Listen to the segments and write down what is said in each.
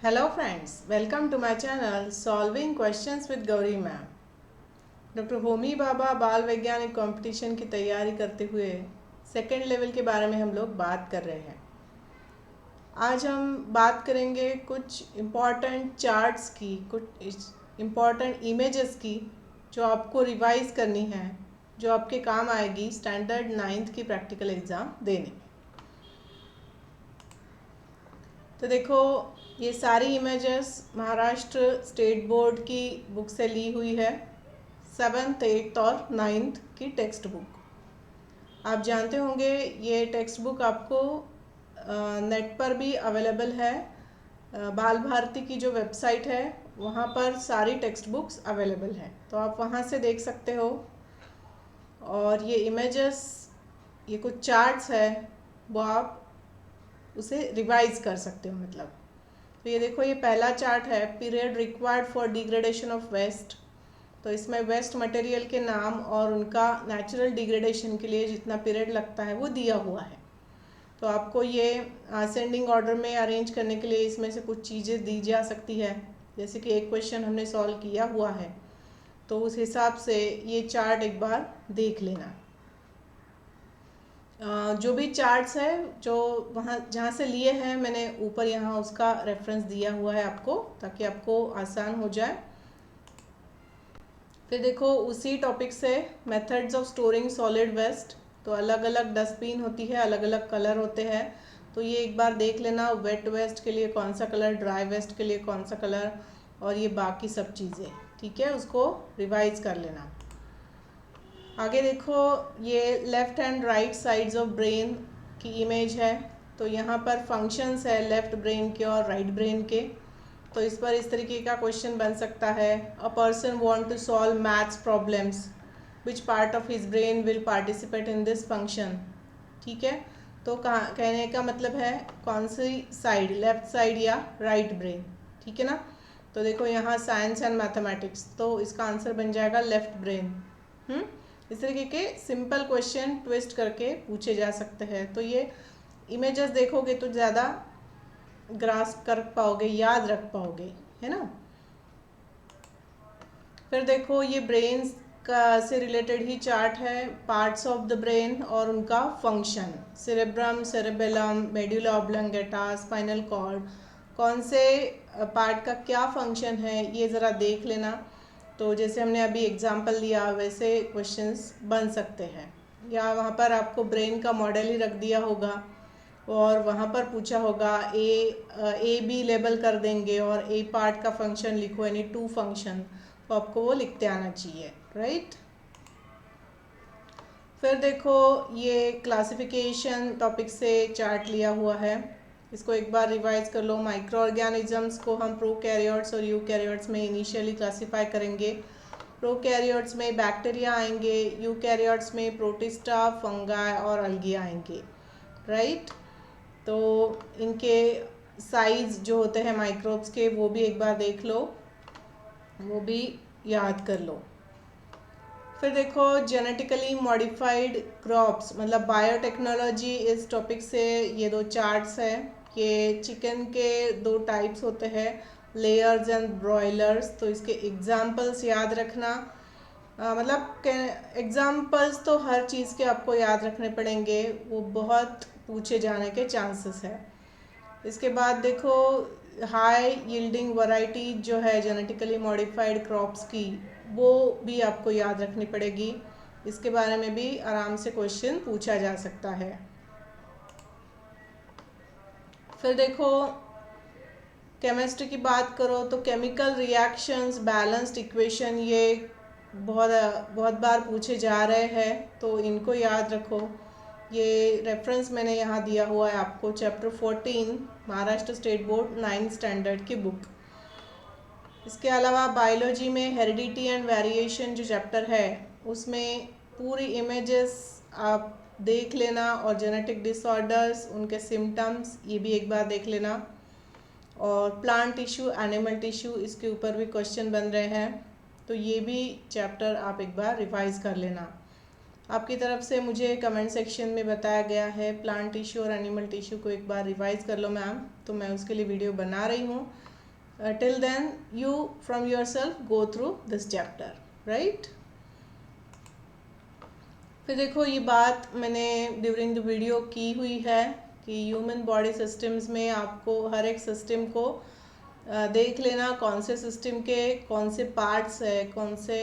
Hello friends, welcome to my channel Solving Questions with Gauri Ma'am। Doctor Homi Bhabha बाल वैज्ञानिक competition की तैयारी करते हुए सेकेंड लेवल के बारे में हम लोग बात कर रहे हैं। आज हम बात करेंगे कुछ इम्पॉर्टेंट चार्ट्स की, कुछ इम्पॉर्टेंट इमेजेस की जो आपको रिवाइज करनी है, जो आपके काम आएगी स्टैंडर्ड 9th की प्रैक्टिकल एग्ज़ाम देने में। तो देखो, ये सारी इमेजेस महाराष्ट्र स्टेट बोर्ड की बुक से ली हुई है, 7th, 8th और 9th की टेक्स्ट बुक। आप जानते होंगे ये टेक्स्ट बुक आपको नेट पर भी अवेलेबल है। बाल भारती की जो वेबसाइट है वहाँ पर सारी टेक्स्ट बुक्स अवेलेबल हैं, तो आप वहाँ से देख सकते हो। और ये इमेजेस, ये कुछ चार्ट्स है, वो आप उसे रिवाइज कर सकते हो। मतलब तो ये देखो, ये पहला चार्ट है, period required for degradation of waste. तो इसमें वेस्ट मटेरियल के नाम और उनका नेचुरल डिग्रेडेशन के लिए जितना पीरियड लगता है वो दिया हुआ है। तो आपको ये असेंडिंग ऑर्डर में अरेंज करने के लिए इसमें से कुछ चीज़ें दी जा सकती है। जैसे कि एक क्वेश्चन हमने सॉल्व किया हुआ है, तो उस हिसाब से ये चार्ट एक बार देख लेना। जो भी चार्ट्स है जो वहाँ जहाँ से लिए हैं मैंने ऊपर यहाँ उसका रेफरेंस दिया हुआ है आपको, ताकि आपको आसान हो जाए। फिर देखो, उसी टॉपिक से methods of storing solid waste. तो अलग अलग डस्टबिन होती है, अलग अलग कलर होते हैं, तो ये एक बार देख लेना। वेट वेस्ट के लिए कौन सा कलर, ड्राई वेस्ट के लिए कौन सा कलर, और ये बाकी सब चीज़ें, ठीक है, उसको रिवाइज कर लेना। आगे देखो, ये left and right sides of brain की इमेज है। तो यहाँ पर फंक्शंस है लेफ़्ट ब्रेन के और राइट ब्रेन के। तो इस पर इस तरीके का क्वेश्चन बन सकता है, a person want to solve maths problems, which part of his brain will participate in this function. ठीक है, तो कहने का मतलब है कौन सी साइड, लेफ्ट साइड या राइट ब्रेन, ठीक है ना। तो देखो यहाँ साइंस एंड मैथमेटिक्स, तो इसका आंसर बन जाएगा लेफ्ट ब्रेन। इस तरीके के सिंपल क्वेश्चन ट्विस्ट करके पूछे जा सकते हैं। तो ये इमेजेस देखोगे तो ज़्यादा ग्रास्प कर पाओगे, याद रख पाओगे, है ना। फिर देखो, ये ब्रेन का से रिलेटेड ही चार्ट है, पार्ट्स ऑफ द ब्रेन और उनका function, cerebrum, cerebellum, medulla oblongata, spinal cord, कौन से पार्ट का क्या फंक्शन है ये ज़रा देख लेना। तो जैसे हमने अभी एग्जांपल दिया वैसे क्वेश्चंस बन सकते हैं, या वहाँ पर आपको ब्रेन का मॉडल ही रख दिया होगा और वहाँ पर पूछा होगा ए बी लेबल कर देंगे और ए पार्ट का फंक्शन लिखो, यानी 2 फंक्शन, तो आपको वो लिखते आना चाहिए, राइट। फिर देखो, ये क्लासिफिकेशन टॉपिक से चार्ट लिया हुआ है, इसको एक बार रिवाइज कर लो। माइक्रो ऑर्गेनिजम्स को हम प्रोकैरियोट्स और यूकैरियोट्स में इनिशियली क्लासीफाई करेंगे। प्रोकैरियोट्स में बैक्टीरिया आएंगे, यूकैरियोट्स में प्रोटिस्टा, फंगाई और अलगी आएंगे, राइट। तो इनके साइज जो होते हैं माइक्रोब्स के, वो भी एक बार देख लो, वो भी याद कर लो। फिर देखो, जेनेटिकली मॉडिफाइड क्रॉप्स मतलब बायोटेक्नोलॉजी, इस टॉपिक से ये 2 चार्ट्स हैं। ये चिकन के 2 टाइप्स होते हैं, लेयर्स एंड ब्रॉयलर्स। तो इसके एग्जाम्पल्स याद रखना। मतलब एग्जाम्पल्स तो हर चीज़ के आपको याद रखने पड़ेंगे, वो बहुत पूछे जाने के चांसेस है। इसके बाद देखो, हाई यील्डिंग वैरायटी जो है जेनेटिकली मॉडिफाइड क्रॉप्स की, वो भी आपको याद रखनी पड़ेगी। इसके बारे में भी आराम से क्वेश्चन पूछा जा सकता है। फिर देखो, केमिस्ट्री की बात करो तो केमिकल रिएक्शंस, बैलेंस्ड इक्वेशन, ये बहुत बहुत बार पूछे जा रहे हैं, तो इनको याद रखो। ये रेफरेंस मैंने यहाँ दिया हुआ है आपको, chapter 14 Maharashtra state board 9th standard की बुक। इसके अलावा बायोलॉजी में हेरिडिटी एंड वेरिएशन जो चैप्टर है, उसमें पूरी इमेजेस आप देख लेना, और जेनेटिक डिसऑर्डर्स, उनके सिम्टम्स, ये भी एक बार देख लेना। और प्लांट टिश्यू, एनिमल टिश्यू, इसके ऊपर भी क्वेश्चन बन रहे हैं, तो ये भी चैप्टर आप एक बार रिवाइज कर लेना। आपकी तरफ से मुझे कमेंट सेक्शन में बताया गया है प्लांट टिश्यू और एनिमल टिश्यू को एक बार रिवाइज कर लो मैम, तो मैं उसके लिए वीडियो बना रही हूँ। till then you from yourself go through this chapter, right? फिर देखो ये बात मैंने ड्यूरिंग द वीडियो की हुई है कि ह्यूमन बॉडी सिस्टम्स में आपको हर एक सिस्टम को देख लेना, कौन से सिस्टम के कौन से पार्ट्स है, कौन से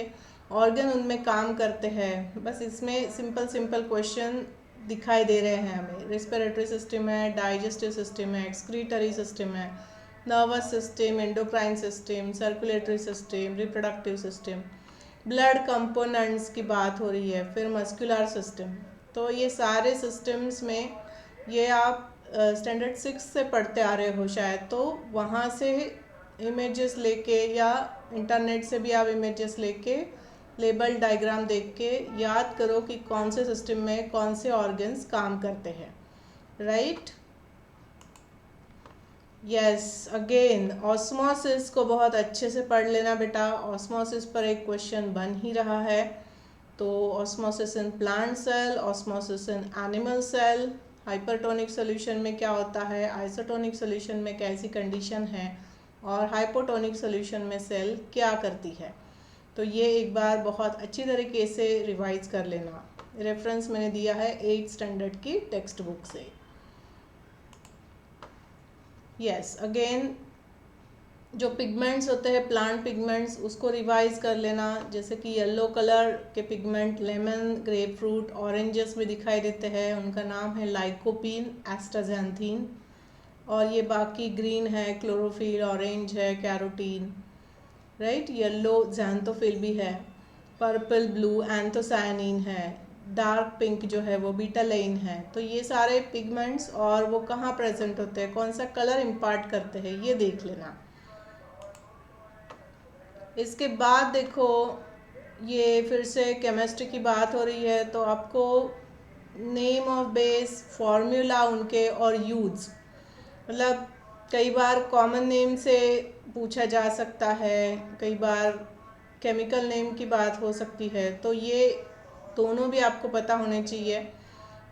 ऑर्गन उनमें काम करते हैं। बस इसमें सिंपल सिंपल क्वेश्चन दिखाई दे रहे हैं हमें। रेस्पिरेटरी सिस्टम है, डाइजेस्टिव सिस्टम है, एक्सक्रीटरी सिस्टम है, nervous system, endocrine system, circulatory system, reproductive system, blood components की बात हो रही है, फिर मस्कुलर सिस्टम। तो ये सारे सिस्टम्स में ये आप स्टैंडर्ड 6 से पढ़ते आ रहे हो शायद, तो वहाँ से इमेजेस लेके या इंटरनेट से भी आप इमेजेस लेके लेबल डायग्राम देख के याद करो कि कौन से सिस्टम में कौन से ऑर्गन्स काम करते हैं, राइट? यस, अगेन ऑस्मोसिस को बहुत अच्छे से पढ़ लेना बेटा। ऑस्मोसिस पर एक क्वेश्चन बन ही रहा है। तो osmosis in plant cell, osmosis in animal cell, hypertonic solution में क्या होता है, आइसोटोनिक सोल्यूशन में कैसी कंडीशन है, और हाइपोटोनिक सोल्यूशन में सेल क्या करती है। तो ये एक बार बहुत अच्छी तरीके से रिवाइज कर लेना। रेफरेंस मैंने दिया है 8th स्टैंडर्ड की टेक्स्ट बुक से। यस, अगेन जो पिगमेंट्स होते हैं प्लांट पिगमेंट्स, उसको रिवाइज कर लेना। जैसे कि येलो कलर के pigment lemon, grep fruit, oranges में दिखाई देते हैं, उनका नाम है लाइकोपीन, एस्टाजेंथीन। और ये बाकी ग्रीन है क्लोरोफिल, ऑरेंज है कैरोटीन, राइट? येलो ज़ैंथोफिल भी है, पर्पल ब्लू एंथोसायनिन है, डार्क पिंक जो है वो बीटालेइन है। तो ये सारे पिगमेंट्स और वो कहाँ प्रेजेंट होते हैं, कौन सा कलर इम्पार्ट करते हैं, ये देख लेना। इसके बाद देखो ये फिर से केमिस्ट्री की बात हो रही है, तो आपको नेम ऑफ बेस, फॉर्मूला उनके और यूज, मतलब कई बार कॉमन नेम से पूछा जा सकता है, कई बार केमिकल नेम की बात हो सकती है, तो ये दोनों भी आपको पता होने चाहिए।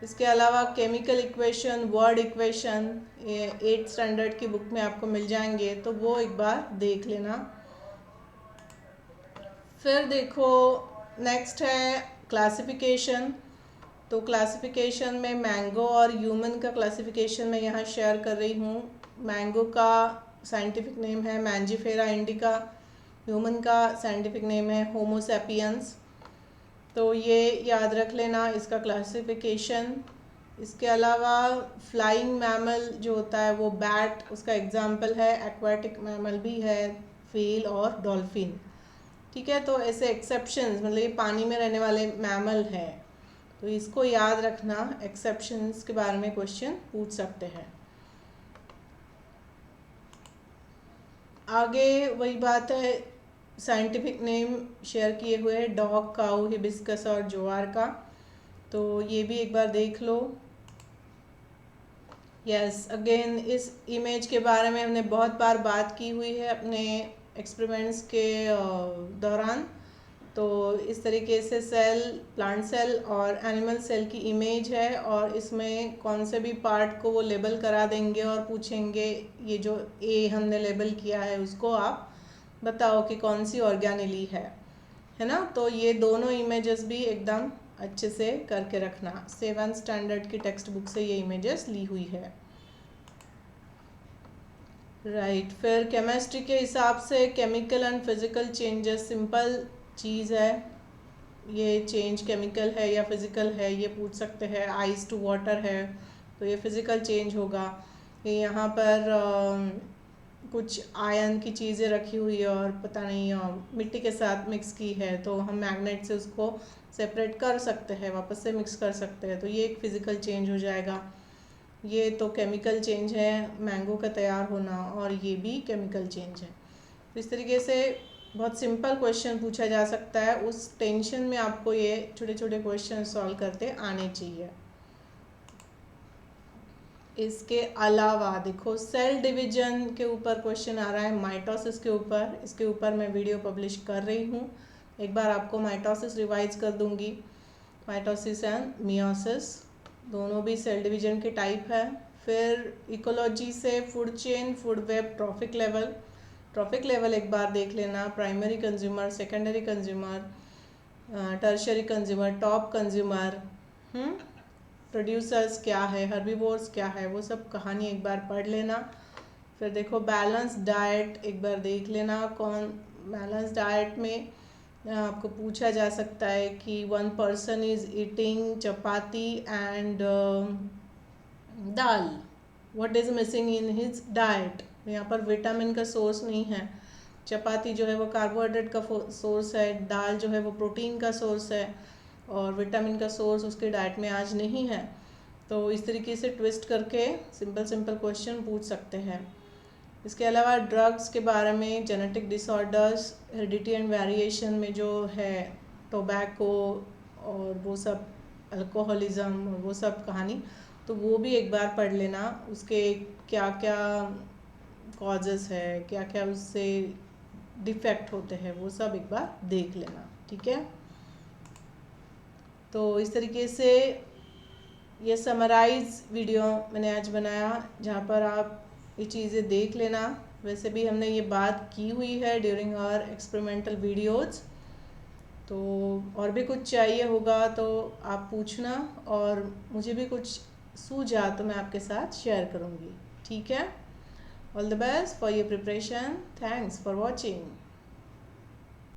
इसके अलावा chemical equation, word equation 8th standard की बुक में आपको मिल जाएंगे, तो वो एक बार देख लेना। फिर देखो नेक्स्ट है क्लासिफिकेशन। तो क्लासिफिकेशन में मैंगो और ह्यूमन का क्लासिफिकेशन मैं यहाँ शेयर कर रही हूँ। मैंगो का साइंटिफिक नेम है मैंजीफेरा इंडिका, ह्यूमन का साइंटिफिक नेम है होमो सैपियंस। तो ये याद रख लेना इसका क्लासिफिकेशन। इसके अलावा फ्लाइंग मैमल जो होता है वो बैट, उसका एग्जाम्पल है। एक्वाटिक मैमल भी है व्हेल और डॉल्फिन, ठीक है? तो ऐसे एक्सेप्शंस, मतलब ये पानी में रहने वाले मैमल है, तो इसको याद रखना। एक्सेप्शंस के बारे में क्वेश्चन पूछ सकते हैं। आगे वही बात है, साइंटिफिक नेम शेयर किए हुए हैं डॉग, काऊ, हिबिस्कस और ज्वार का, तो ये भी एक बार देख लो। यस, अगेन इस इमेज के बारे में हमने बहुत बार बात की हुई है अपने एक्सपेरिमेंट्स के दौरान। तो इस तरीके से सेल, प्लांट सेल और एनिमल सेल की इमेज है, और इसमें कौन से भी पार्ट को वो लेबल करा देंगे और पूछेंगे ये जो ए हमने लेबल किया है उसको आप बताओ कि कौन सी ऑर्गेनेली है ना? तो ये दोनों इमेजेस भी एकदम अच्छे से करके रखना। 7th स्टैंडर्ड की टेक्स्ट बुक से ये इमेजेस ली हुई है, राइट? फिर केमिस्ट्री के हिसाब से chemical and physical changes, simple चीज़ है ये। चेंज केमिकल है या फिजिकल है, ये पूछ सकते हैं। आइस टू वाटर है तो ये फिजिकल चेंज होगा। ये यहाँ पर कुछ आयन की चीज़ें रखी हुई है और पता नहीं मिट्टी के साथ मिक्स की है, तो हम मैग्नेट से उसको सेपरेट कर सकते हैं, वापस से मिक्स कर सकते हैं, तो ये एक फिजिकल चेंज हो जाएगा। ये तो केमिकल चेंज है, मैंगो का तैयार होना, और ये भी केमिकल चेंज है। तो इस तरीके से बहुत सिंपल क्वेश्चन पूछा जा सकता है। उस टेंशन में आपको ये छोटे छोटे क्वेश्चन सॉल्व करते आने चाहिए। इसके अलावा देखो सेल डिवीजन के ऊपर क्वेश्चन आ रहा है, माइटोसिस के ऊपर। इसके ऊपर मैं वीडियो पब्लिश कर रही हूँ, एक बार आपको माइटोसिस रिवाइज कर दूंगी। माइटोसिस एंड मियोसिस दोनों भी सेल डिवीजन के टाइप है। फिर इकोलॉजी से food chain, food web, trophic level, trophic level एक बार देख लेना, primary consumer, secondary consumer, tertiary consumer, top consumer, producers क्या है, हर्बीवोर्स क्या है, वो सब कहानी एक बार पढ़ लेना। फिर देखो बैलेंस डाइट एक बार देख लेना, कौन बैलेंस डाइट में आपको पूछा जा सकता है कि 1 person is eating chapati and dal, what is missing in his diet. यहाँ पर विटामिन का सोर्स नहीं है, चपाती जो है वो कार्बोहाइड्रेट का सोर्स है, दाल जो है वो प्रोटीन का सोर्स है, और विटामिन का सोर्स उसके डाइट में आज नहीं है। तो इस तरीके से ट्विस्ट करके सिंपल सिंपल क्वेश्चन पूछ सकते हैं। इसके अलावा ड्रग्स के बारे में, genetic disorders, heredity and variation में जो है टोबैको और वो सब, अल्कोहलिज्म और वो सब कहानी, तो वो भी एक बार पढ़ लेना। उसके क्या क्या कॉजेस है, क्या क्या उससे डिफेक्ट होते हैं, वो सब एक बार देख लेना। ठीक है, तो इस तरीके से ये समराइज वीडियो मैंने आज बनाया, जहाँ पर आप ये चीज़ें देख लेना। वैसे भी हमने ये बात की हुई है ड्यूरिंग आवर एक्सपेरिमेंटल वीडियोज़। तो और भी कुछ चाहिए होगा तो आप पूछना, और मुझे भी कुछ सूझा तो मैं आपके साथ शेयर करूँगी। ठीक है, all the best for your preparation, thanks for watching.